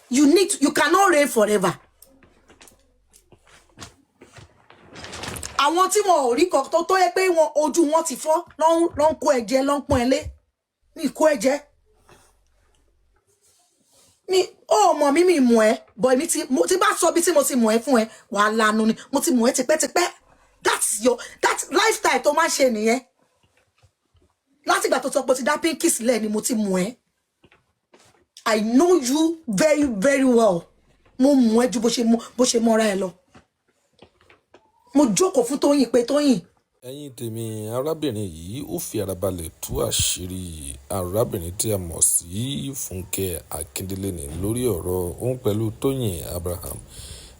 you cannot reign forever. Àwọn tí wọn ò rí kan tó yẹ pé wọn ojú wọn ti fọ́ lọ́n kó ẹ̀jẹ̀ lọ́n pọ́n ẹlé ní kó ẹ̀jẹ̀ mi ó mọ̀ mi mọ̀ ẹ́ bọ̀ èmi tí bá sọ bí tí mo ti mọ̀ ẹ́ fún ẹ wà á lanu ni mo ti mọ̀ ẹ́ tipẹ́tipẹ́ that lifestyle tó máa ń ṣe nìyẹn láti ìgbà tó sọ pé ti dá Pinky sílẹ̀ ni mo ti mọ̀ ẹ́ I know you very very well mo mọ̀ ẹ́ ju bó ṣe mọ́ra ẹ lọ mo jókòó fún Tóyìn pé Tóyìn. ẹ̀yin tèmi arábìnrin yìí ó fi ara balẹ̀ tú àṣírí arábìnrin tí a mọ̀ sí Fúnkẹ́ Akíndélé ní lórí ọ̀rọ̀ òun pẹ̀lú Tóyìn Abraham.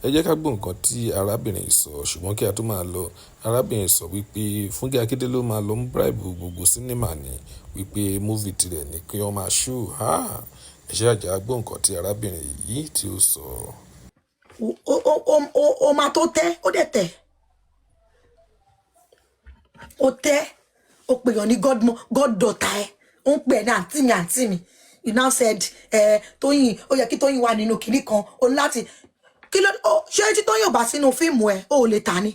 Ẹ jẹ́ ká gbọ́ nǹkan tí arábìnrin sọ ṣùgbọ́n kí a tó máa lọ arábìnrin sọ wípé Fúnkẹ́ Akíndélé máa lọ ń bribe gbogbo sinimá ni wípé múvì tirẹ̀ ní kí wọ́n máa ṣú ẹ ṣe àjà gbọ́ nǹkan tí arábìnrin yìí tí ó sọ. O máa tó tẹ́ ó dẹ̀ tẹ̀ ó tẹ́ ó pè yàn ní goddaughter ẹ ó ń pè ní àǹtí mi you now said Tóyìn ó yẹ kí Tóyìn wà nínú kinní kan ó ní láti kí ló ṣé tí Tóyìn ò bá sínú fíìmù ẹ ó lè tà ní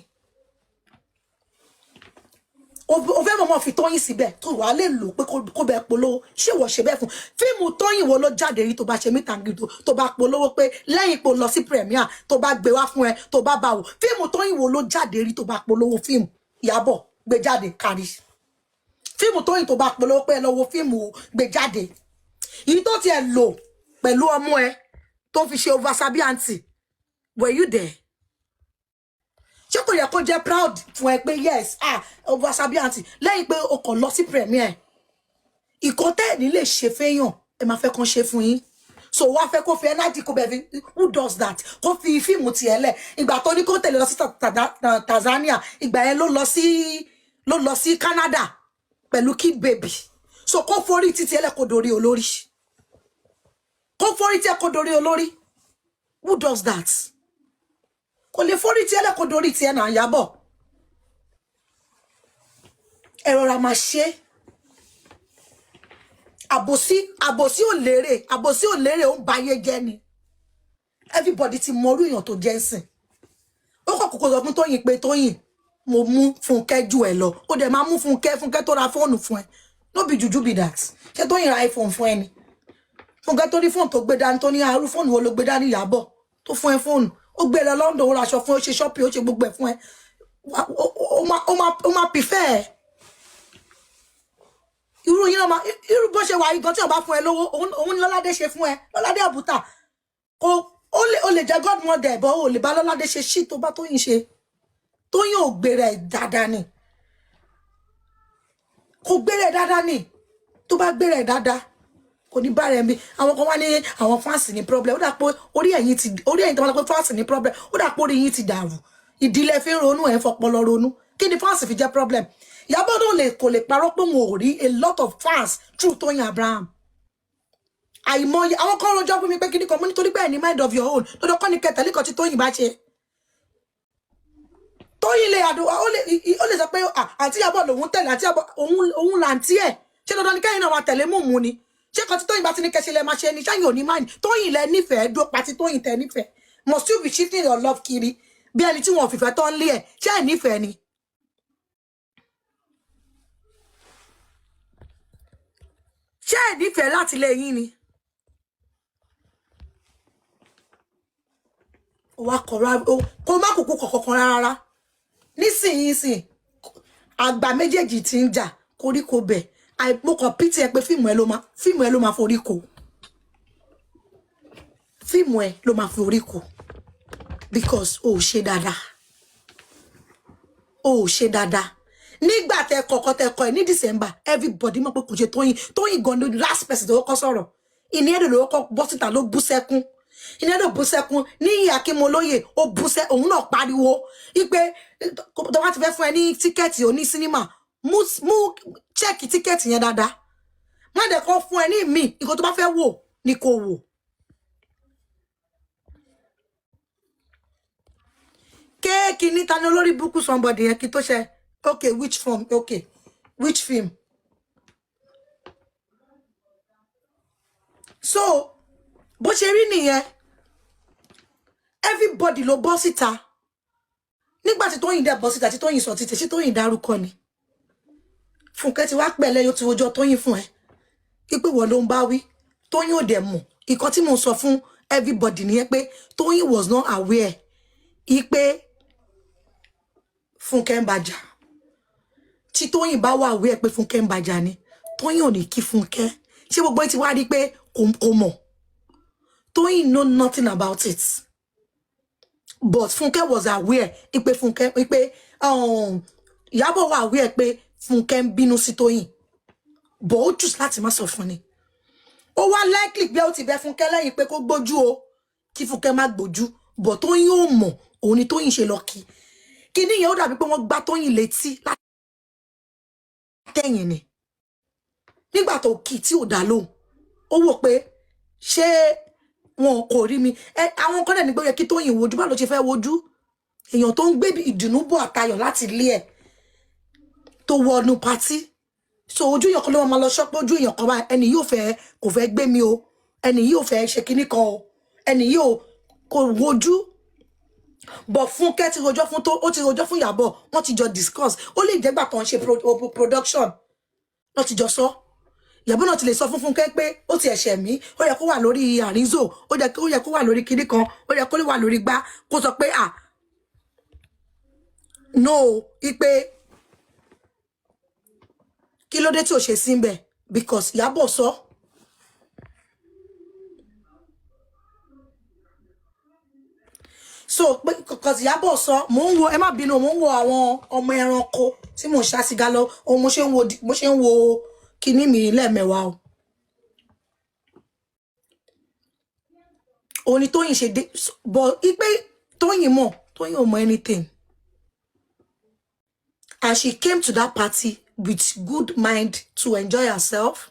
o fẹ́ mọ̀mọ́ fi Tóyìn síbẹ̀ tó wà lè lò pé kó bẹ polówó ṣé wọ́n ṣe bẹ́ẹ̀ fún fíìmù Tóyìn wo ló jáde rí tó bá ṣe mítàngìdò tó bá polówó pé lẹ́yìn pé o lọ sí premier tó bá gbé wá fún ẹ tó bá bá wò fíìmù Tóyìn wo ló jáde rí tó bá polówó fíìmù Ìyábọ̀ gbé jáde kárí fíìmù Tóyìn tó bá polówó pé ẹ lọ wo fíìmù gbé jáde èyí tó tiẹ̀ lò pẹ̀lú ọmọ ẹ tó fi ṣe oversabianti were you there? Ṣé kò yẹ kó jẹ́ proud fún ẹ pé yes oversabianti lẹ́yìn pé o kàn lọ sí premier ìkọ́tẹ́ ní lè ṣe fẹ́yàn ẹ máa fẹ́ kàn ṣe fún yín so wá fẹ́ kó fi energy kó bẹ̀ fi who does that kó fi fíìmù tiẹ̀ lẹ̀ ìgbà tó ní kó tẹ̀lé lọ sí Tanzania ìgbà yẹn ló lọ sí Canada pẹ̀lú Kid Baby so kó forí títí ẹlẹ́ kó dorí olórí kó forí tí ẹ kó dorí olórí who does that kò lè forí tí ẹlẹ́ kó dorí tí ẹ náà Ìyábọ̀ ẹ rọra máa ṣe àbòsí ò lérè ó ń bayé jẹ́ ni everybody ti mọrú èèyàn tó jẹ́ ńsìn ó kọ̀ kókó sọ fún Tóyìn pé Tóyìn mo mú Fúnkẹ́ jù ẹ lọ ó dẹ̀ máa mú Fúnkẹ́ tó ra fóònù fún ẹ no be juju be that ṣé Tóyìn ra iPhone fún ẹ ni Fúnkẹ́ tó rí fóònù tó gbé dání tó ní àrùn fóònù wo ló gbé dání Ìyábọ̀ tó fún ẹ fóònù ó gbé lọ London ó ra aṣọ fún ó ṣe shopping ó ṣe gbogbo ẹ fún ẹ ó máa prefer ẹ irú yín náà irú bó ṣe wà igan tí ó bá fún ẹ lówó òun ni Lọ́ládé ṣe fún ẹ Lọ́ládé àbútà ó lè jẹ́ godmother ẹ̀bọ̀ ó lè bá Lọ́ládé ṣe ṣí tó bá Tóyìn ṣe Tóyìn ò gbèrè dáadáa ni kò gbèrè dáadáa ni tó bá gbèrè dáadáa kò ní bá rẹ̀ mi àwọn kan wá ní àwọn fans ní problem ó dà pé orí ẹ̀yin tó wá pé fans ní problem ó dà pé orí yín ti dàrú ìdílé fi ń ronú ẹ̀ fọpọlọ ronú kí ni fans fi jẹ́ problem Ìyábọ̀ náà kò lè parọ́ pé wọn ò rí a lot of fans through Tóyìn Abraham àìmọye àwọn kan rojọ́ fún mi pé kíní kan mo nítorí pé ẹ̀ ní mind of your own lọ́dọ̀ kọ́ ni kẹtẹ̀lé kan tí Tóyìn bá ṣe Tóyìn lè àdó ó lè sọ pé àǹtí Ìyábọ̀ lòun tẹ̀lé àǹtí Ìyábọ̀ òun làǹtí ẹ̀ ṣé dandan ni kẹ́yìn náà máa tẹ̀lé mùmú ni ṣé kan tí Tóyìn bá ti ní kẹṣẹ lẹ máa ṣe ni ṣáyìn ò ní mind Tóyìn lẹ nífẹ̀ẹ́ dó pati Tóyìn tẹ nífẹ̀ẹ́ must you be shifting your love kiri bí ẹni tí wọn fìfẹ́ tán lé ẹ̀ ṣé ẹ̀ nífẹ̀ẹ́ ni ṣé ẹ̀ nífẹ̀ẹ́ láti lé yín ni wá kó má kúkú kọ̀kọ̀kan rárá nísìnyìí àgbà méjèèjì tí ń jà koríko bẹ̀ mo kàn pítì ẹ pé fíìmù ẹ ló máa forí kò fíìmù ẹ ló máa forí kò because o ò ṣe dáadáa nígbà tẹkọ ẹ ní December everybody mọ̀ pé kò ṣe Tóyìn gan ní last person tó kọ́ sọ̀rọ̀ ìní ẹ̀dọ̀ ló kọ́ bọ́ síta ló bú sẹ́kún ìní ẹ̀dọ̀ bú sẹ́kún ní Akínmolóyè ó bú sẹ́ òun náà pariwo wípé tó bá ti fẹ́ fún ẹ ní tíkẹ́ẹ̀tì oní sínímà mú chẹ́ẹ̀kì tíkẹ́ẹ̀tì yẹn dáadáa má dẹ̀ kọ́ fún ẹ ní ìmí nǹkan tó bá fẹ́ wò ni kò wò kéèkì níta ní olórí burúkú somebody yẹn kí tó ṣe okay which film so bó ṣe rí nìyẹn everybody ló bọ́ síta nígbà tí Tóyìn dẹ̀ bọ́ síta tí Tóyìn sọ títí tí Tóyìn dárúkọ ni Fúnkẹ́ ti wá pẹ̀lẹ́ yóò ti rojọ́ Tóyìn fún ẹ pé wọ́n ló ń bá wí Tóyìn ò dẹ̀ mọ̀ ìkan tí mo sọ fún everybody nìyẹn pé Tóyìn was not aware pé Fúnkẹ́ ń bàjà tí Tóyìn bá wà aware pé Fúnkẹ́ ń bàjà ni Tóyìn ò ní kí Fúnkẹ́ ṣé gbogbo ẹ ti wá rí pé kò mọ̀ Tóyìn know nothing about it but Fúnkẹ́ was aware pé Fúnkẹ́ pé Ìyábọ̀ wà aware pé Fúnkẹ́ ń bínú sí Tóyìn but ó choose láti má sọ fún ni ó wá likely pé ó ti bẹ Fúnkẹ́ lẹ́yìn pé kó gbójú o kí Fúnkẹ́ má gbójú but Tóyìn ò mọ̀ òun ni Tóyìn ṣe lọ kí kíní yẹn ó dàbí pé wọ́n gbá Tóyìn létí látẹ̀yìn ni nígbà tó kì tí ò dá lóhùn ó wò pé ṣé wọn kò rí mi àwọn kan dẹ̀ ní pé ó yẹ kí Tóyìn wojú bá ló ṣe fẹ́ wojú èèyàn tó ń gbé ìdùnnú bọ̀ àtayọ̀ láti ilé ẹ̀ tó wọnú patí so ojú èèyàn kan ló máa lọ ṣọ́pọ̀ ojú èèyàn kan báyìí ẹni yóò fẹ́ kò fẹ́ gbé mi o ẹni yóò fẹ́ ṣe kinní kan o ẹni yóò kò wojú but Fúnkẹ́ ti rojọ́ fún tó ó ti rojọ́ fún Ìyábọ̀ wọ́n ti jọ discuss ó lè jẹ́gbà tó ń ṣe production wọ́n ti jọ sọ Ìyábọ̀ náà ti lè sọ fún Fúnkẹ́ pé ó ti ẹ̀ṣẹ̀ mí ó yẹ kó wà lórí àrízò ó yẹ kó wà lórí kinní kan ó yẹ kó wà lórí gbá kó sọ pé no ipe kí ló dé tí ò ṣe sí ńbẹ̀ because Ìyábọ̀ sọ so pé because Ìyábọ̀ sọ mò ń wo ẹ má bínú mò ń wo àwọn ọmọ ẹranko tí mò ń ṣàṣìgá lọ ohun mo ṣe ń wo kíní mi lẹ́ẹ̀mẹ́wàá o òní Tóyìn ṣe dé but ipe Tóyìn ò mọ̀ anything and she came to that party with good mind to enjoy herself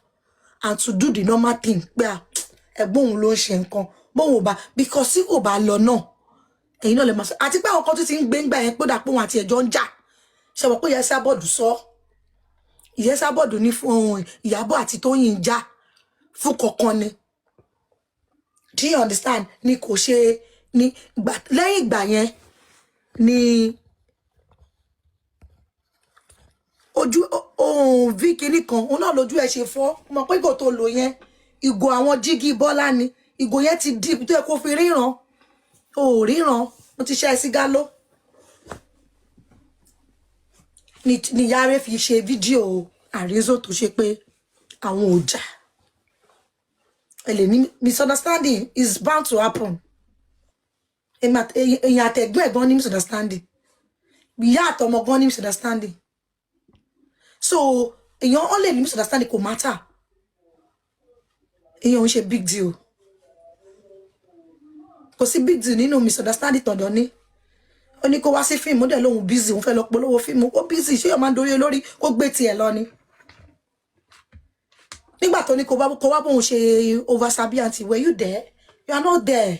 and to do the normal thing pé ẹ̀gbọ́n òun ló ń ṣe nǹkan bóun ò bá because tí kò bá lọ náà ẹ̀yin náà lè máa sọ àti pé àwọn kan tó ti ń gbé ńgbà yẹn pé dàpọ̀ wọn àti ẹ̀jọ́ ń jà ṣe wọ́n pé Ìyábọ̀dù sọ Ìyábọ̀dù ní fún Ìyábọ̀ àti Tóyìn ń jà fún kọ̀ọ̀kan ni do you understand ni kò ṣe ni lẹ́yìn ìgbà yẹn ni ojú vi kíní kan òun náà lójú ẹ ṣe fọ́ mọ̀ pé ìgò tó lò yẹn ìgò àwọn jígí Bọ́lá ni ìgò yẹn ti dip tó yẹ kó fi ríran ò ríran mo ti ṣe ẹ sí gálọ́ ni Yare fi ṣe fídíò àrízò tó ṣe pé àwọn ò jà ẹ lè ní misunderstanding is bound to happen èyàn àtẹ̀gbọ́n ẹ̀gbọ́n ní misunderstanding ìyá àtọmọ gan ní misunderstanding so èyàn ó lè ní misunderstanding kò matter èyàn ò ń ṣe big deal kò sí big deal nínú misunderstanding tọ̀dọ̀ ní ó ní kó wá sí fíìmù ó dẹ̀ lóhun busy òun fẹ́ lọ polówó fíìmù ó busy ṣé yóò máa dorí olórí kó gbé tiẹ̀ lọ ni nígbà tó ní kó wá bóun ṣe oversabi àǹtí were you there you are not there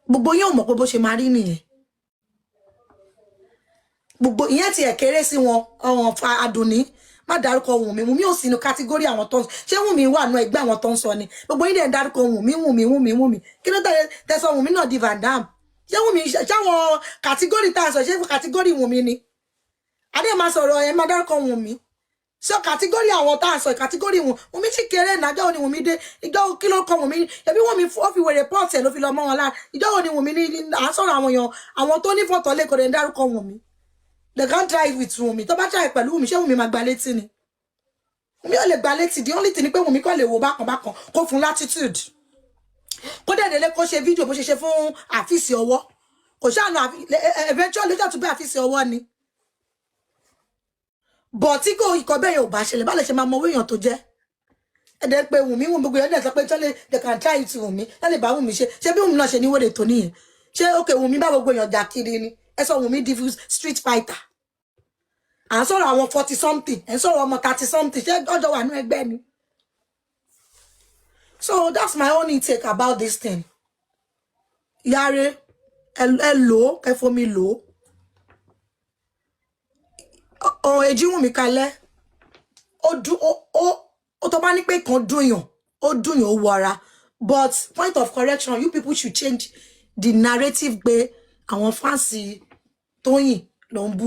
gbogbo yín ò mọ̀ pé bó ṣe máa rí nìyẹn gbogbo ìyẹn ti ẹ̀kéré sí wọn ọ̀hún fa Adùnní má dárúkọ Wùnmí ò sínú kátígórì àwọn tó ń ṣé Wùnmí wà nú ẹgbẹ́ àwọn tó ń sọ ni gbogbo yín dẹ̀ ń dárúkọ Wùnmí kí ló tẹ̀sán Wùnmí náà di Van Dam ṣé Wùnmí ṣáwọn kátígórì tá a sọ ṣé kátígórì Wùnmí ni adé máa sọ̀rọ̀ ẹ̀ má dárúkọ Wùnmí ṣé kátígórì àwọn tá a sọ kátígórì Wùnmí ti kéré nájọ́ ni Wùnmí dé ìjọ kí ló kọ Wùnmí ẹbí Wùnmí ó fi wèrè pọ́ọ̀tì ẹ̀ ló fi lọ mọ́ wọn lára ìjọ wo ni Wùnmí ní à ń sọ̀rọ̀ àwọn èèyàn àwọn tó ní fọ́tọ̀ lẹ́kọ̀ọ́ dẹ̀ ń dárúkọ Wùnmí they can't drive with Wùnmí tó bá try pẹ̀lú Wùnmí ṣé Wùnmí máa gba létí ni Wùnmí ò lè gba létí the only thing ni pé Wùnmí kò lè wo bákan kó fún latitude kó dẹ̀ délé kó ṣe fídíò bó ṣe fún àfíìsì ọwọ́ kò ṣàánú eventually tó tún bẹ́ àfíìsì ọwọ́ ni but tí kò ikọ̀ bẹ́ẹ̀ yóò bá ṣẹlẹ̀ bá lè ṣe máa mọ owó èèyàn tó jẹ́ ẹ̀dẹ̀ pé Wùnmí gbogbo yẹn dẹ̀ sọ pé they can try it Wùnmí lálẹ́ bá Wùnmí ṣe bí Wùnmí náà ṣe ní wèrè tó nìyẹn ṣé okay Wùnmí bá gbogbo èèyàn jà kiri ni ẹ sọ Wùnmí di street fighter à ń sọ̀rọ̀ àwọn 40 something ẹ̀ ń sọ̀rọ̀ ọmọ 30 something ṣé ọjọ́ wà ní ẹgbẹ́ ni so that's my own intake about this thing Yare ẹ lò ó ẹ fomi lò ó èjì Wùnmí kalẹ̀ ó tó bá ní pé kan dùnyàn ó wọ ara but point of correction you people should change the narrative pé àwọn fáǹsì Tóyìn ló ń bú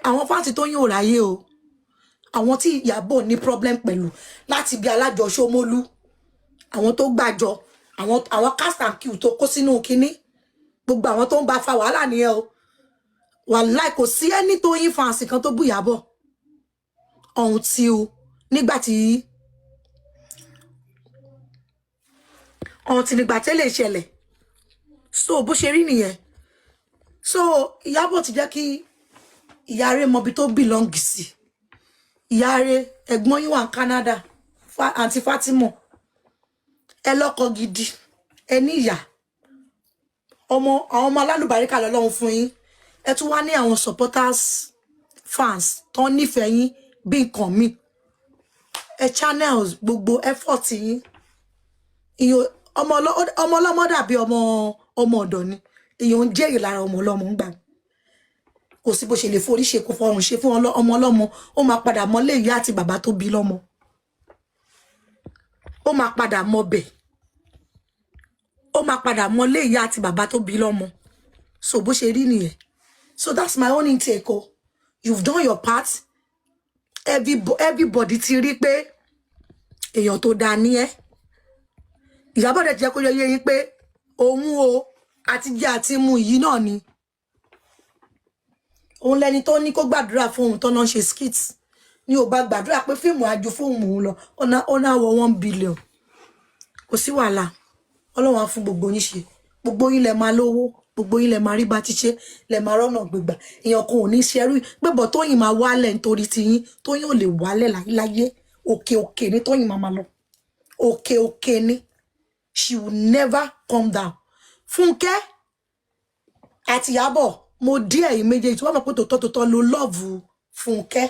àwọn fáǹsì Tóyìn ò ráyè o àwọn tí Ìyábọ̀ ní problem pẹ̀lú láti bí Alájọ Ṣómólú àwọn tó gbàjọ àwọn cast and kill tó kó sínú kinní gbogbo àwọn tó ń bá fa wàhálà nìyẹn o wàláì kò sí ẹni Tóyìn fáǹsì kan tó bú Ìyábọ̀ ọ̀hún tí o nígbà tẹ́lẹ̀ ṣẹlẹ̀ so bó ṣe rí nìyẹn so Ìyábọ̀ ti jẹ́ kí ìyá rẹ̀ mọbi tó belong sí ìyá rẹ̀ ẹ̀gbọ́n yín wà ní Canada àǹtí Fatima ẹ lọ́kọ gidi ẹ ní ìyá àwọn ọmọ alálùbáríkà lọ́lọ́run fún yín ẹ tún wá ní àwọn supporters fans tó nífẹ̀ẹ́ yín bí nǹkan mi ẹ channels gbogbo effort yín ọmọ ọlọ́mọ dàbí ọmọ ọ̀dọ̀ ni èèyàn ń jẹ́rìí lára ọmọ ọlọ́mọ ń gbà kò sí bó ṣe lè forí ṣe kó fọrùn ṣe fún ọmọ ọlọ́mọ ó máa padà mọ lé ìyá àti bàbá tó bí lọ́mọ ó máa padà mọ bẹ̀ ó máa padà mọ lé ìyá àti bàbá tó bí lọ́mọ so bó ṣe rí nìyẹn so that's my own intake o you've done your part everybody ti rí pé èèyàn tó dáa ní ẹ Ìyábọ̀ dẹ̀ jẹ́ kó yé yín pé òun o àti jẹ àti mu yìí náà ni òun lẹni tó ní kó gbàdúrà fún òun tó náà ṣe skits ní ò bá gbàdúrà pé fíìmù àjò fóònù òun lọ ó náà wọ 1 billion kò sí wàhálà Ọlọ́run á fún gbogbo yín ṣe gbogbo yín lẹ máa lówó gbogbo yín lẹ máa rí bá ti ṣe lẹ máa rọ́nà gbégbà èèyàn kan ò ní ṣerú gbébọ̀ Tóyìn máa wálẹ̀ nítorí tiyín Tóyìn ò lè wálẹ̀ láyé òkè ní Tóyìn máa lọ òkè ní she will never come down Fúnkẹ́ àti Ìyábọ̀ mo díẹ̀ yìí méjèèjì wọ́n mọ̀ pé tòótọ́ ló love Fúnkẹ́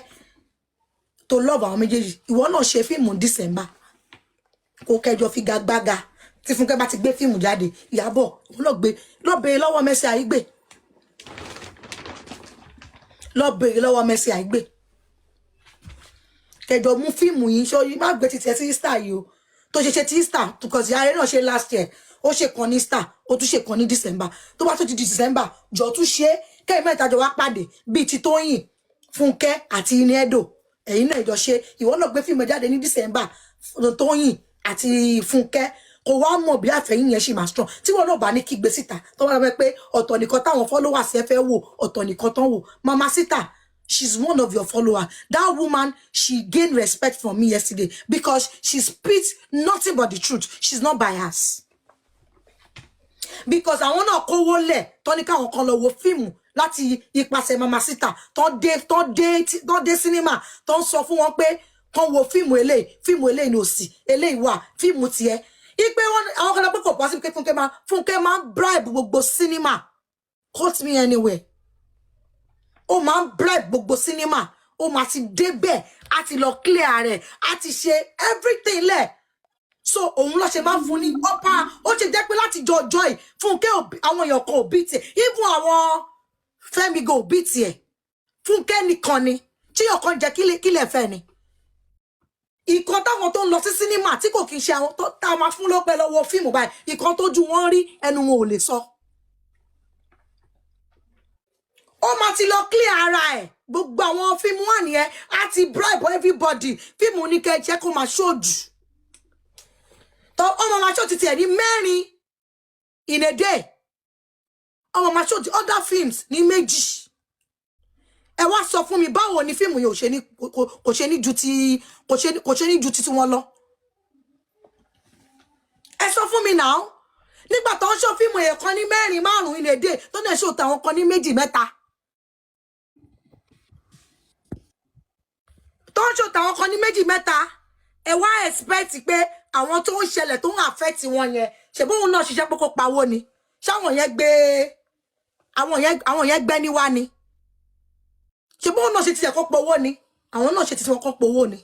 tó love àwọn méjèèjì ìwọ náà ṣe fíìmù December kó kẹjọ fi gagbága tí Fúnkẹ́ bá ti gbé fíìmù jáde Ìyábọ̀ òun lọ́bẹ̀ẹ́ lọ́wọ́ Mercy Aigbe lọ́bẹ̀ẹ́ lọ́wọ́ Mercy Aigbe kẹjọ mú fíìmù yìí ṣọ́ yìí má gbé títẹ̀ sí star yìí o tó ṣe tí star because ìyá rẹ̀ náà ṣe last year ó ṣe kan ní star ó tún ṣe kan ní December tó bá tún ti di December jọ tún ṣe kẹ́yìn mẹ́ta jọ wá pàdé bíi ti Tóyìn Fúnkẹ́ àti Inedo ẹ̀yin náà jọ ṣe ìwọ náà gbé fíìmù jáde ní December Tóyìn àti Fúnkẹ́ kò wá mọ̀ bí àfẹ́yìn yẹn ṣì máa strong tí wọn náà bá ní kígbe síta tó bá rẹ pé ọ̀tọ̀ nìkan táwọn followers ẹ fẹ́ wò ọ̀tọ̀ nìkan tán wò Mama Sita she's one of your followers. That woman, she gained respect from me yesterday because she speaks nothing but the truth. She's not biased. Because I want to kówó lẹ̀ tó ní káwọn kan lọ wo fíìmù láti ipasẹ̀ Mama Sita tó dé cinema tó ń sọ fún wọn pé kán wo fíìmù eléyìí ní òsì eléyìí wà fíìmù tiẹ̀ ipe àwọn kan lọ pé kò possible pé Fúnkẹ́ máa bribe gbogbo cinema quote me anywhere ó máa ń bribe gbogbo cinema ó máa ti débẹ̀ á ti lọ clear rẹ̀ á ti ṣe everything lẹ̀ so òun ló ṣe máa ń fún ní ọ̀pá ó ti jẹ́ pé láti jọjọ́ ẹ̀ Fúnkẹ́ àwọn èèyàn kan ò bí tiẹ̀ even àwọn Fẹ́mi go ò bí tiẹ̀ Fúnkẹ́ nìkan ni tí ọ̀kan jẹ́ kílẹ̀ fẹ́ ni ìkan táwọn tó ń lọ sí cinema tí kò kí ń ṣe àwọn tó tá a máa fún lọ́pẹ́ lọ́wọ́ fíìmù báyìí ìkan tójú wọn rí ẹnu wọn ò lè sọ. Ó máa ti lọ clear ara ẹ̀ gbogbo àwọn fíìmù wà nìyẹn á ti bribe everybody fíìmù ní kẹ́ jẹ́ kó máa ṣojú tó ọmọ máa ṣojú ti ẹ̀ ní 4 in a day ọmọ máa ṣojú other films ní 2 ẹ wá sọ fún mi báwo ni fíìmù yẹn kò ṣe ní ju ti wọn lọ ẹ sọ fún mi now nígbà tó ń ṣọ́ fíìmù yẹn kan ní 4 5 in a day tó náà ṣó tàwọn kan ní 2 3 tó ń ṣòtà àwọn kan ní 2 3 ẹ wá expect pé àwọn tó ń ṣẹlẹ̀ tó ń affect wọn yẹn ṣe bóun náà ṣiṣẹ́ pé kó pawó ni ṣáwọn yẹn gbé àwọn yẹn gbẹ́ níwá ni ṣe bóun náà ṣe ti ẹ̀kọ́ pọ̀ owó ni àwọn náà ṣe ti wọn kọ́ pọ̀ owó ni